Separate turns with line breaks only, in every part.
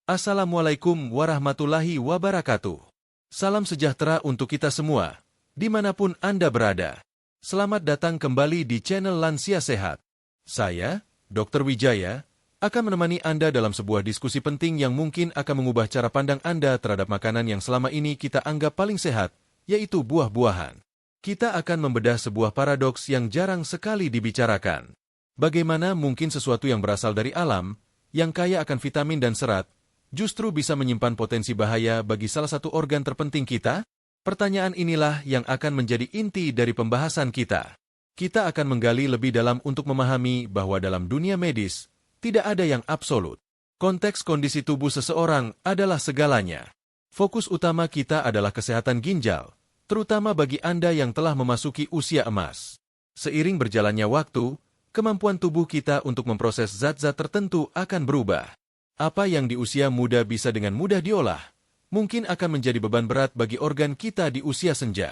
Assalamualaikum warahmatullahi wabarakatuh. Salam sejahtera untuk kita semua, dimanapun Anda berada. Selamat datang kembali di channel Lansia Sehat. Saya, Dr. Wijaya, akan menemani Anda dalam sebuah diskusi penting yang mungkin akan mengubah cara pandang Anda terhadap makanan yang selama ini kita anggap paling sehat, yaitu buah-buahan. Kita akan membedah sebuah paradoks yang jarang sekali dibicarakan. Bagaimana mungkin sesuatu yang berasal dari alam, yang kaya akan vitamin dan serat, justru bisa menyimpan potensi bahaya bagi salah satu organ terpenting kita? Pertanyaan inilah yang akan menjadi inti dari pembahasan kita. Kita akan menggali lebih dalam untuk memahami bahwa dalam dunia medis, tidak ada yang absolut. Konteks kondisi tubuh seseorang adalah segalanya. Fokus utama kita adalah kesehatan ginjal, terutama bagi Anda yang telah memasuki usia emas. Seiring berjalannya waktu, kemampuan tubuh kita untuk memproses zat-zat tertentu akan berubah. Apa yang di usia muda bisa dengan mudah diolah, mungkin akan menjadi beban berat bagi organ kita di usia senja.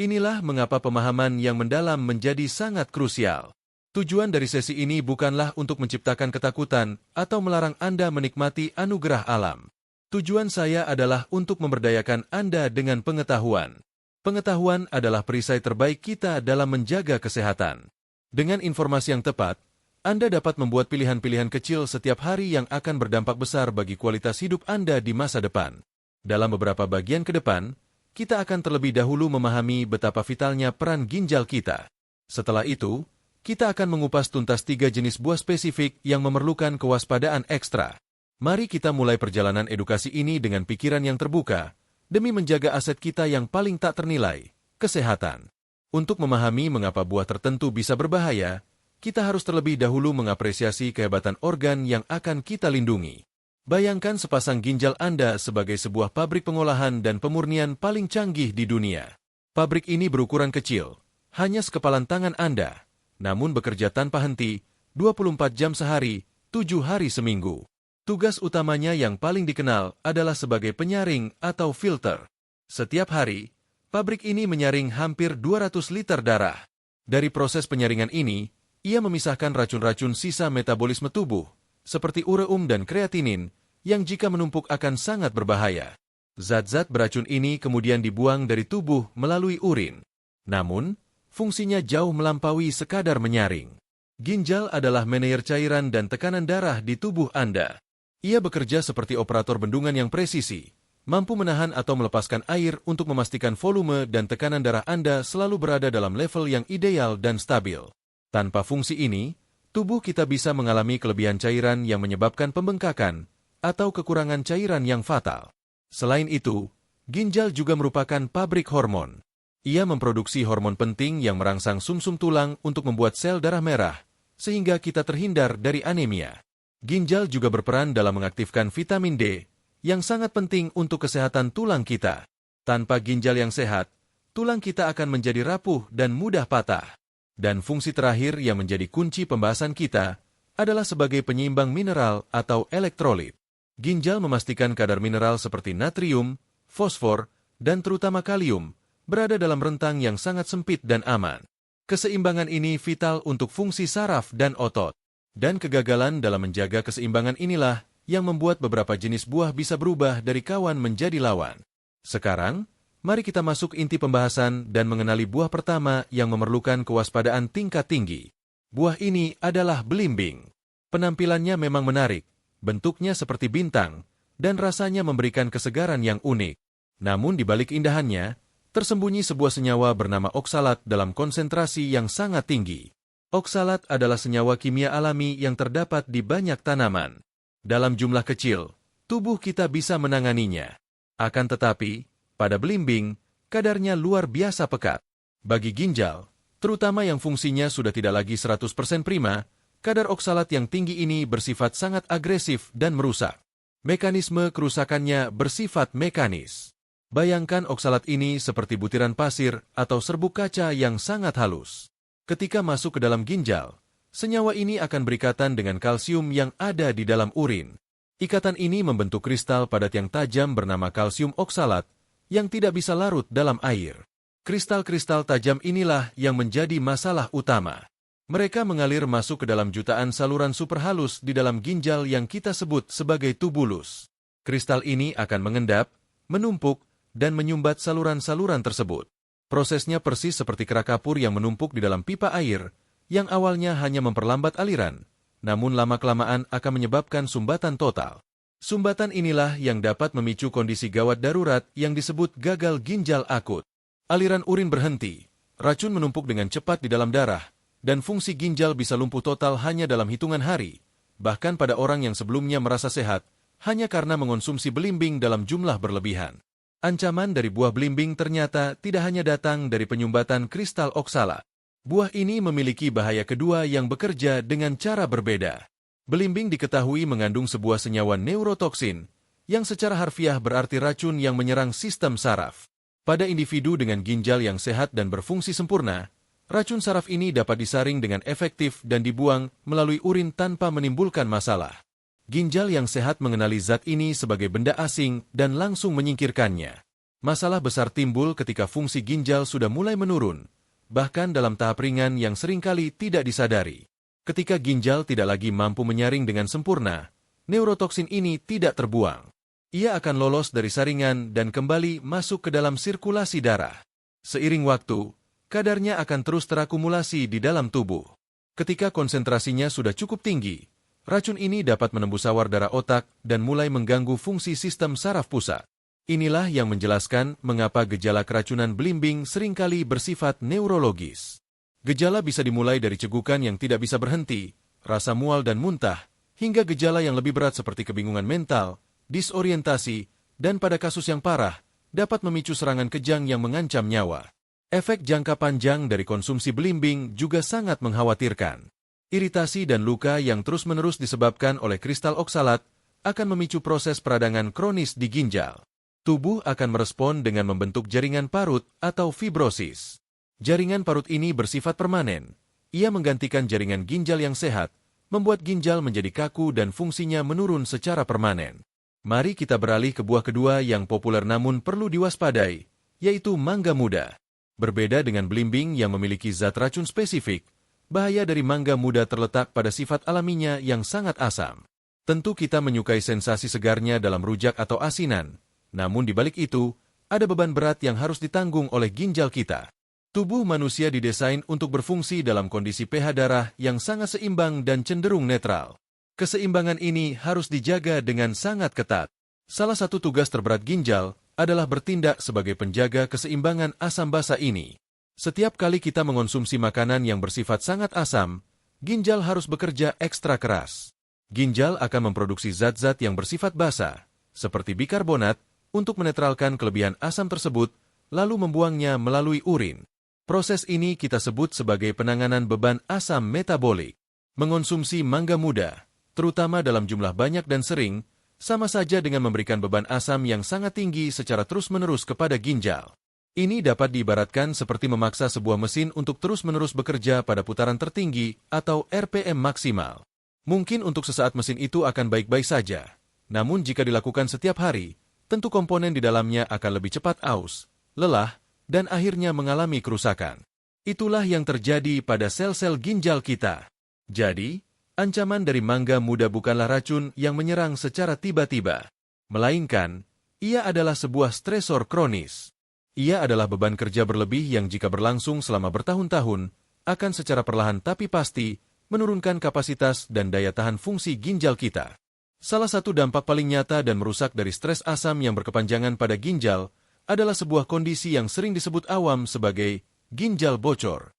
Inilah mengapa pemahaman yang mendalam menjadi sangat krusial. Tujuan dari sesi ini bukanlah untuk menciptakan ketakutan atau melarang Anda menikmati anugerah alam. Tujuan saya adalah untuk memberdayakan Anda dengan pengetahuan. Pengetahuan adalah perisai terbaik kita dalam menjaga kesehatan. Dengan informasi yang tepat, Anda dapat membuat pilihan-pilihan kecil setiap hari yang akan berdampak besar bagi kualitas hidup Anda di masa depan. Dalam beberapa bagian ke depan, kita akan terlebih dahulu memahami betapa vitalnya peran ginjal kita. Setelah itu, kita akan mengupas tuntas 3 jenis buah spesifik yang memerlukan kewaspadaan ekstra. Mari kita mulai perjalanan edukasi ini dengan pikiran yang terbuka, demi menjaga aset kita yang paling tak ternilai, kesehatan. Untuk memahami mengapa buah tertentu bisa berbahaya, kita harus terlebih dahulu mengapresiasi kehebatan organ yang akan kita lindungi. Bayangkan sepasang ginjal Anda sebagai sebuah pabrik pengolahan dan pemurnian paling canggih di dunia. Pabrik ini berukuran kecil, hanya sekepalan tangan Anda, namun bekerja tanpa henti, 24 jam sehari, 7 hari seminggu. Tugas utamanya yang paling dikenal adalah sebagai penyaring atau filter. Setiap hari, pabrik ini menyaring hampir 200 liter darah. Dari proses penyaringan ini, ia memisahkan racun-racun sisa metabolisme tubuh, seperti ureum dan kreatinin, yang jika menumpuk akan sangat berbahaya. Zat-zat beracun ini kemudian dibuang dari tubuh melalui urin. Namun, fungsinya jauh melampaui sekadar menyaring. Ginjal adalah manajer cairan dan tekanan darah di tubuh Anda. Ia bekerja seperti operator bendungan yang presisi, mampu menahan atau melepaskan air untuk memastikan volume dan tekanan darah Anda selalu berada dalam level yang ideal dan stabil. Tanpa fungsi ini, tubuh kita bisa mengalami kelebihan cairan yang menyebabkan pembengkakan atau kekurangan cairan yang fatal. Selain itu, ginjal juga merupakan pabrik hormon. Ia memproduksi hormon penting yang merangsang sumsum tulang untuk membuat sel darah merah, sehingga kita terhindar dari anemia. Ginjal juga berperan dalam mengaktifkan vitamin D, yang sangat penting untuk kesehatan tulang kita. Tanpa ginjal yang sehat, tulang kita akan menjadi rapuh dan mudah patah. Dan fungsi terakhir yang menjadi kunci pembahasan kita adalah sebagai penyeimbang mineral atau elektrolit. Ginjal memastikan kadar mineral seperti natrium, fosfor, dan terutama kalium berada dalam rentang yang sangat sempit dan aman. Keseimbangan ini vital untuk fungsi saraf dan otot. Dan kegagalan dalam menjaga keseimbangan inilah yang membuat beberapa jenis buah bisa berubah dari kawan menjadi lawan. Sekarang, mari kita masuk inti pembahasan dan mengenali buah pertama yang memerlukan kewaspadaan tingkat tinggi. Buah ini adalah belimbing. Penampilannya memang menarik, bentuknya seperti bintang, dan rasanya memberikan kesegaran yang unik. Namun di balik indahannya, tersembunyi sebuah senyawa bernama oksalat dalam konsentrasi yang sangat tinggi. Oksalat adalah senyawa kimia alami yang terdapat di banyak tanaman. Dalam jumlah kecil, tubuh kita bisa menanganinya. Akan tetapi, pada belimbing, kadarnya luar biasa pekat. Bagi ginjal, terutama yang fungsinya sudah tidak lagi 100% prima, kadar oksalat yang tinggi ini bersifat sangat agresif dan merusak. Mekanisme kerusakannya bersifat mekanis. Bayangkan oksalat ini seperti butiran pasir atau serbuk kaca yang sangat halus. Ketika masuk ke dalam ginjal, senyawa ini akan berikatan dengan kalsium yang ada di dalam urin. Ikatan ini membentuk kristal padat yang tajam bernama kalsium oksalat, yang tidak bisa larut dalam air. Kristal-kristal tajam inilah yang menjadi masalah utama. Mereka mengalir masuk ke dalam jutaan saluran superhalus di dalam ginjal yang kita sebut sebagai tubulus. Kristal ini akan mengendap, menumpuk, dan menyumbat saluran-saluran tersebut. Prosesnya persis seperti kerak kapur yang menumpuk di dalam pipa air, yang awalnya hanya memperlambat aliran, namun lama-kelamaan akan menyebabkan sumbatan total. Sumbatan inilah yang dapat memicu kondisi gawat darurat yang disebut gagal ginjal akut. Aliran urin berhenti, racun menumpuk dengan cepat di dalam darah, dan fungsi ginjal bisa lumpuh total hanya dalam hitungan hari, bahkan pada orang yang sebelumnya merasa sehat, hanya karena mengonsumsi belimbing dalam jumlah berlebihan. Ancaman dari buah belimbing ternyata tidak hanya datang dari penyumbatan kristal oksalat. Buah ini memiliki bahaya kedua yang bekerja dengan cara berbeda. Belimbing diketahui mengandung sebuah senyawa neurotoksin, yang secara harfiah berarti racun yang menyerang sistem saraf. Pada individu dengan ginjal yang sehat dan berfungsi sempurna, racun saraf ini dapat disaring dengan efektif dan dibuang melalui urin tanpa menimbulkan masalah. Ginjal yang sehat mengenali zat ini sebagai benda asing dan langsung menyingkirkannya. Masalah besar timbul ketika fungsi ginjal sudah mulai menurun, bahkan dalam tahap ringan yang seringkali tidak disadari. Ketika ginjal tidak lagi mampu menyaring dengan sempurna, neurotoksin ini tidak terbuang. Ia akan lolos dari saringan dan kembali masuk ke dalam sirkulasi darah. Seiring waktu, kadarnya akan terus terakumulasi di dalam tubuh. Ketika konsentrasinya sudah cukup tinggi, racun ini dapat menembus sawar darah otak dan mulai mengganggu fungsi sistem saraf pusat. Inilah yang menjelaskan mengapa gejala keracunan belimbing seringkali bersifat neurologis. Gejala bisa dimulai dari cegukan yang tidak bisa berhenti, rasa mual dan muntah, hingga gejala yang lebih berat seperti kebingungan mental, disorientasi, dan pada kasus yang parah, dapat memicu serangan kejang yang mengancam nyawa. Efek jangka panjang dari konsumsi belimbing juga sangat mengkhawatirkan. Iritasi dan luka yang terus-menerus disebabkan oleh kristal oksalat akan memicu proses peradangan kronis di ginjal. Tubuh akan merespon dengan membentuk jaringan parut atau fibrosis. Jaringan parut ini bersifat permanen. Ia menggantikan jaringan ginjal yang sehat, membuat ginjal menjadi kaku dan fungsinya menurun secara permanen. Mari kita beralih ke buah kedua yang populer namun perlu diwaspadai, yaitu mangga muda. Berbeda dengan belimbing yang memiliki zat racun spesifik, bahaya dari mangga muda terletak pada sifat alaminya yang sangat asam. Tentu kita menyukai sensasi segarnya dalam rujak atau asinan, namun di balik itu, ada beban berat yang harus ditanggung oleh ginjal kita. Tubuh manusia didesain untuk berfungsi dalam kondisi pH darah yang sangat seimbang dan cenderung netral. Keseimbangan ini harus dijaga dengan sangat ketat. Salah satu tugas terberat ginjal adalah bertindak sebagai penjaga keseimbangan asam basa ini. Setiap kali kita mengonsumsi makanan yang bersifat sangat asam, ginjal harus bekerja ekstra keras. Ginjal akan memproduksi zat-zat yang bersifat basa, seperti bikarbonat, untuk menetralkan kelebihan asam tersebut, lalu membuangnya melalui urin. Proses ini kita sebut sebagai penanganan beban asam metabolik. Mengonsumsi mangga muda, terutama dalam jumlah banyak dan sering, sama saja dengan memberikan beban asam yang sangat tinggi secara terus-menerus kepada ginjal. Ini dapat diibaratkan seperti memaksa sebuah mesin untuk terus-menerus bekerja pada putaran tertinggi atau RPM maksimal. Mungkin untuk sesaat mesin itu akan baik-baik saja, namun jika dilakukan setiap hari, tentu komponen di dalamnya akan lebih cepat aus, lelah, dan akhirnya mengalami kerusakan. Itulah yang terjadi pada sel-sel ginjal kita. Jadi, ancaman dari mangga muda bukanlah racun yang menyerang secara tiba-tiba, melainkan ia adalah sebuah stresor kronis. Ia adalah beban kerja berlebih yang jika berlangsung selama bertahun-tahun, akan secara perlahan tapi pasti menurunkan kapasitas dan daya tahan fungsi ginjal kita. Salah satu dampak paling nyata dan merusak dari stres asam yang berkepanjangan pada ginjal adalah sebuah kondisi yang sering disebut awam sebagai ginjal bocor.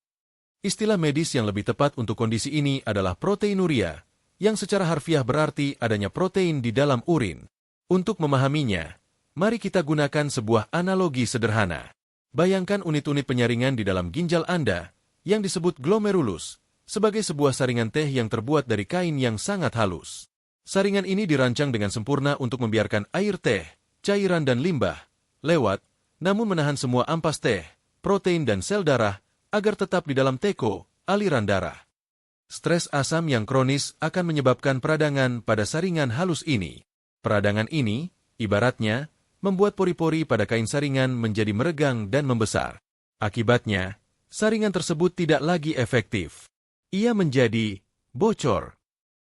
Istilah medis yang lebih tepat untuk kondisi ini adalah proteinuria, yang secara harfiah berarti adanya protein di dalam urin. Untuk memahaminya, mari kita gunakan sebuah analogi sederhana. Bayangkan unit-unit penyaringan di dalam ginjal Anda, yang disebut glomerulus, sebagai sebuah saringan teh yang terbuat dari kain yang sangat halus. Saringan ini dirancang dengan sempurna untuk membiarkan air teh, cairan dan limbah lewat, namun menahan semua ampas teh, protein dan sel darah, agar tetap di dalam teko, aliran darah. Stres asam yang kronis akan menyebabkan peradangan pada saringan halus ini. Peradangan ini, ibaratnya, membuat pori-pori pada kain saringan menjadi meregang dan membesar. Akibatnya, saringan tersebut tidak lagi efektif. Ia menjadi bocor.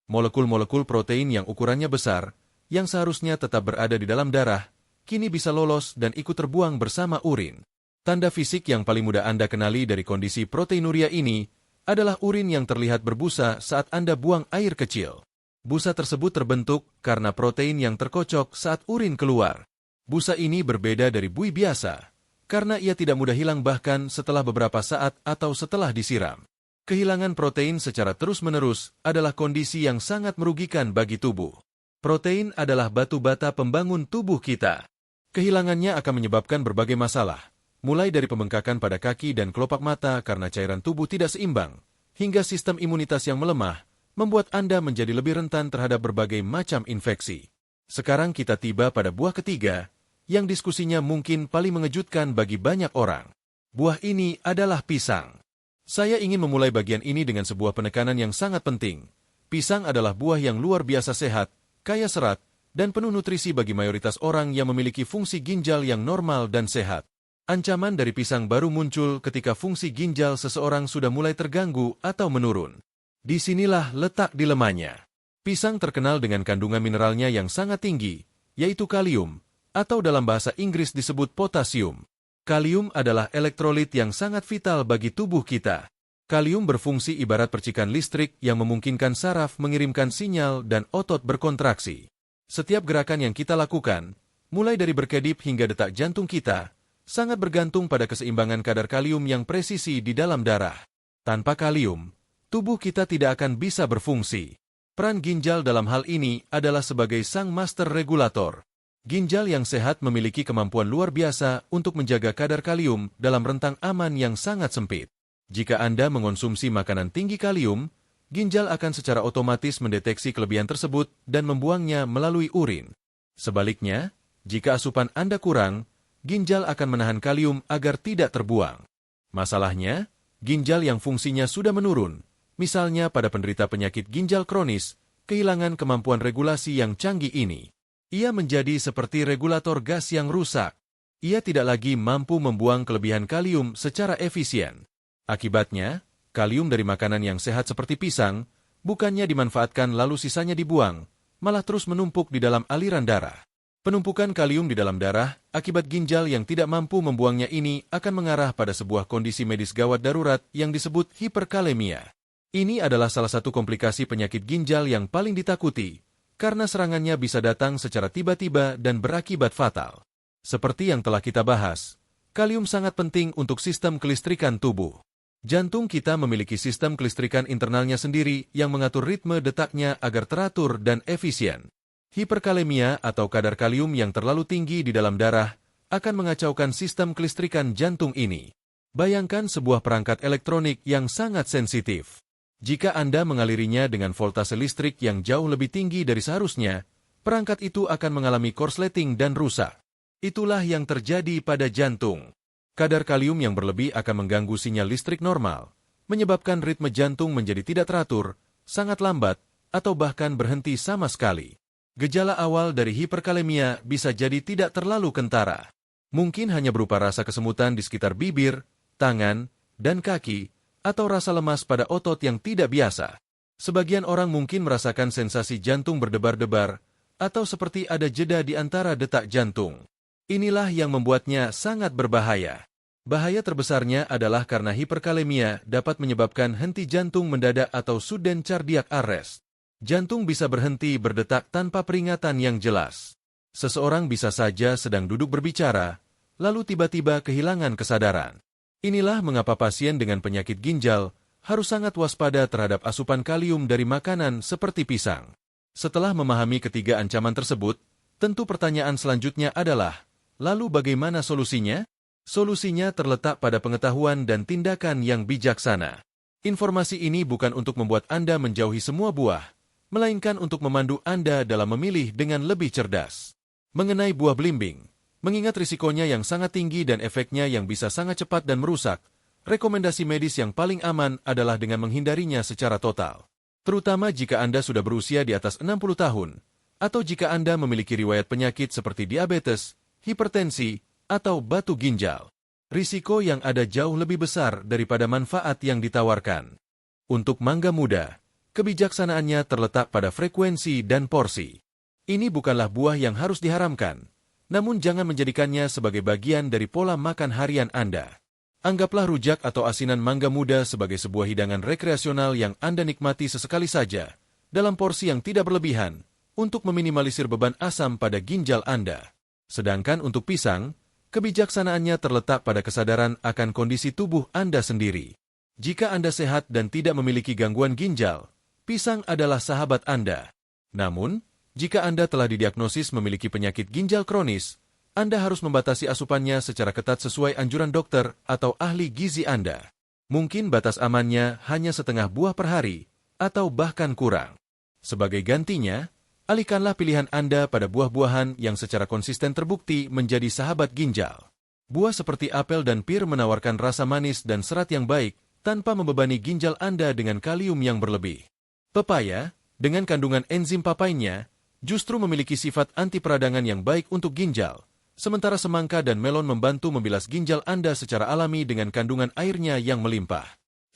Molekul-molekul protein yang ukurannya besar yang seharusnya tetap berada di dalam darah, kini bisa lolos dan ikut terbuang bersama urin. Tanda fisik yang paling mudah Anda kenali dari kondisi proteinuria ini adalah urin yang terlihat berbusa saat Anda buang air kecil. Busa tersebut terbentuk karena protein yang terkocok saat urin keluar. Busa ini berbeda dari buih biasa, karena ia tidak mudah hilang bahkan setelah beberapa saat atau setelah disiram. Kehilangan protein secara terus-menerus adalah kondisi yang sangat merugikan bagi tubuh. Protein adalah batu bata pembangun tubuh kita. Kehilangannya akan menyebabkan berbagai masalah, mulai dari pembengkakan pada kaki dan kelopak mata karena cairan tubuh tidak seimbang, hingga sistem imunitas yang melemah, membuat Anda menjadi lebih rentan terhadap berbagai macam infeksi. Sekarang kita tiba pada buah ketiga, yang diskusinya mungkin paling mengejutkan bagi banyak orang. Buah ini adalah pisang. Saya ingin memulai bagian ini dengan sebuah penekanan yang sangat penting. Pisang adalah buah yang luar biasa sehat, kaya serat, dan penuh nutrisi bagi mayoritas orang yang memiliki fungsi ginjal yang normal dan sehat. Ancaman dari pisang baru muncul ketika fungsi ginjal seseorang sudah mulai terganggu atau menurun. Disinilah letak dilemanya. Pisang terkenal dengan kandungan mineralnya yang sangat tinggi, yaitu kalium, atau dalam bahasa Inggris disebut potasium. Kalium adalah elektrolit yang sangat vital bagi tubuh kita. Kalium berfungsi ibarat percikan listrik yang memungkinkan saraf mengirimkan sinyal dan otot berkontraksi. Setiap gerakan yang kita lakukan, mulai dari berkedip hingga detak jantung kita, sangat bergantung pada keseimbangan kadar kalium yang presisi di dalam darah. Tanpa kalium, tubuh kita tidak akan bisa berfungsi. Peran ginjal dalam hal ini adalah sebagai sang master regulator. Ginjal yang sehat memiliki kemampuan luar biasa untuk menjaga kadar kalium dalam rentang aman yang sangat sempit. Jika Anda mengonsumsi makanan tinggi kalium, ginjal akan secara otomatis mendeteksi kelebihan tersebut dan membuangnya melalui urin. Sebaliknya, jika asupan Anda kurang, ginjal akan menahan kalium agar tidak terbuang. Masalahnya, ginjal yang fungsinya sudah menurun, misalnya pada penderita penyakit ginjal kronis, kehilangan kemampuan regulasi yang canggih ini. Ia menjadi seperti regulator gas yang rusak. Ia tidak lagi mampu membuang kelebihan kalium secara efisien. Akibatnya, kalium dari makanan yang sehat seperti pisang, bukannya dimanfaatkan lalu sisanya dibuang, malah terus menumpuk di dalam aliran darah. Penumpukan kalium di dalam darah, akibat ginjal yang tidak mampu membuangnya ini akan mengarah pada sebuah kondisi medis gawat darurat yang disebut hiperkalemia. Ini adalah salah satu komplikasi penyakit ginjal yang paling ditakuti, karena serangannya bisa datang secara tiba-tiba dan berakibat fatal. Seperti yang telah kita bahas, kalium sangat penting untuk sistem kelistrikan tubuh. Jantung kita memiliki sistem kelistrikan internalnya sendiri yang mengatur ritme detaknya agar teratur dan efisien. Hiperkalemia atau kadar kalium yang terlalu tinggi di dalam darah akan mengacaukan sistem kelistrikan jantung ini. Bayangkan sebuah perangkat elektronik yang sangat sensitif. Jika Anda mengalirinya dengan voltase listrik yang jauh lebih tinggi dari seharusnya, perangkat itu akan mengalami korsleting dan rusak. Itulah yang terjadi pada jantung. Kadar kalium yang berlebih akan mengganggu sinyal listrik normal, menyebabkan ritme jantung menjadi tidak teratur, sangat lambat, atau bahkan berhenti sama sekali. Gejala awal dari hiperkalemia bisa jadi tidak terlalu kentara. Mungkin hanya berupa rasa kesemutan di sekitar bibir, tangan, dan kaki, atau rasa lemas pada otot yang tidak biasa. Sebagian orang mungkin merasakan sensasi jantung berdebar-debar, atau seperti ada jeda di antara detak jantung. Inilah yang membuatnya sangat berbahaya. Bahaya terbesarnya adalah karena hiperkalemia dapat menyebabkan henti jantung mendadak atau sudden cardiac arrest. Jantung bisa berhenti berdetak tanpa peringatan yang jelas. Seseorang bisa saja sedang duduk berbicara, lalu tiba-tiba kehilangan kesadaran. Inilah mengapa pasien dengan penyakit ginjal harus sangat waspada terhadap asupan kalium dari makanan seperti pisang. Setelah memahami ketiga ancaman tersebut, tentu pertanyaan selanjutnya adalah, lalu bagaimana solusinya? Solusinya terletak pada pengetahuan dan tindakan yang bijaksana. Informasi ini bukan untuk membuat Anda menjauhi semua buah, melainkan untuk memandu Anda dalam memilih dengan lebih cerdas. Mengenai buah belimbing, mengingat risikonya yang sangat tinggi dan efeknya yang bisa sangat cepat dan merusak, rekomendasi medis yang paling aman adalah dengan menghindarinya secara total. Terutama jika Anda sudah berusia di atas 60 tahun, atau jika Anda memiliki riwayat penyakit seperti diabetes, hipertensi, atau batu ginjal. Risiko yang ada jauh lebih besar daripada manfaat yang ditawarkan. Untuk mangga muda, kebijaksanaannya terletak pada frekuensi dan porsi. Ini bukanlah buah yang harus diharamkan, namun jangan menjadikannya sebagai bagian dari pola makan harian Anda. Anggaplah rujak atau asinan mangga muda sebagai sebuah hidangan rekreasional yang Anda nikmati sesekali saja, dalam porsi yang tidak berlebihan, untuk meminimalisir beban asam pada ginjal Anda. Sedangkan untuk pisang, kebijaksanaannya terletak pada kesadaran akan kondisi tubuh Anda sendiri. Jika Anda sehat dan tidak memiliki gangguan ginjal, pisang adalah sahabat Anda. Namun, jika Anda telah didiagnosis memiliki penyakit ginjal kronis, Anda harus membatasi asupannya secara ketat sesuai anjuran dokter atau ahli gizi Anda. Mungkin batas amannya hanya setengah buah per hari, atau bahkan kurang. Sebagai gantinya, alihkanlah pilihan Anda pada buah-buahan yang secara konsisten terbukti menjadi sahabat ginjal. Buah seperti apel dan pir menawarkan rasa manis dan serat yang baik tanpa membebani ginjal Anda dengan kalium yang berlebih. Pepaya, dengan kandungan enzim papainya, justru memiliki sifat anti peradangan yang baik untuk ginjal, sementara semangka dan melon membantu membilas ginjal Anda secara alami dengan kandungan airnya yang melimpah.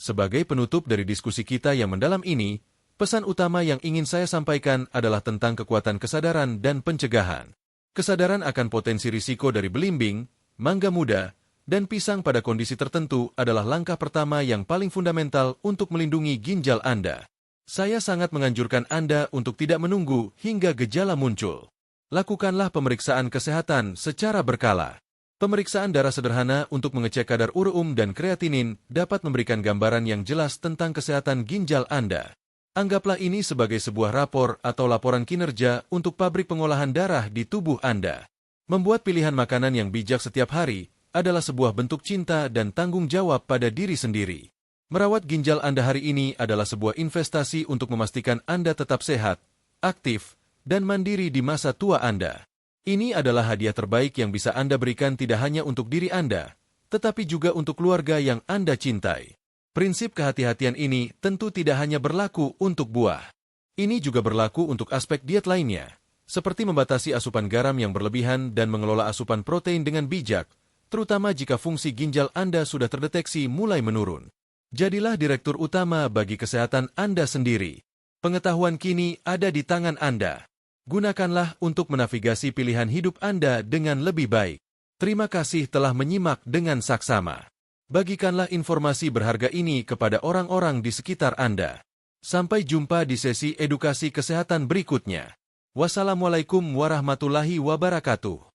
Sebagai penutup dari diskusi kita yang mendalam ini, pesan utama yang ingin saya sampaikan adalah tentang kekuatan kesadaran dan pencegahan. Kesadaran akan potensi risiko dari belimbing, mangga muda, dan pisang pada kondisi tertentu adalah langkah pertama yang paling fundamental untuk melindungi ginjal Anda. Saya sangat menganjurkan Anda untuk tidak menunggu hingga gejala muncul. Lakukanlah pemeriksaan kesehatan secara berkala. Pemeriksaan darah sederhana untuk mengecek kadar ureum dan kreatinin dapat memberikan gambaran yang jelas tentang kesehatan ginjal Anda. Anggaplah ini sebagai sebuah rapor atau laporan kinerja untuk pabrik pengolahan darah di tubuh Anda. Membuat pilihan makanan yang bijak setiap hari adalah sebuah bentuk cinta dan tanggung jawab pada diri sendiri. Merawat ginjal Anda hari ini adalah sebuah investasi untuk memastikan Anda tetap sehat, aktif, dan mandiri di masa tua Anda. Ini adalah hadiah terbaik yang bisa Anda berikan tidak hanya untuk diri Anda, tetapi juga untuk keluarga yang Anda cintai. Prinsip kehati-hatian ini tentu tidak hanya berlaku untuk buah. Ini juga berlaku untuk aspek diet lainnya, seperti membatasi asupan garam yang berlebihan dan mengelola asupan protein dengan bijak, terutama jika fungsi ginjal Anda sudah terdeteksi mulai menurun. Jadilah direktur utama bagi kesehatan Anda sendiri. Pengetahuan kini ada di tangan Anda. Gunakanlah untuk menavigasi pilihan hidup Anda dengan lebih baik. Terima kasih telah menyimak dengan saksama. Bagikanlah informasi berharga ini kepada orang-orang di sekitar Anda. Sampai jumpa di sesi edukasi kesehatan berikutnya. Wassalamualaikum warahmatullahi wabarakatuh.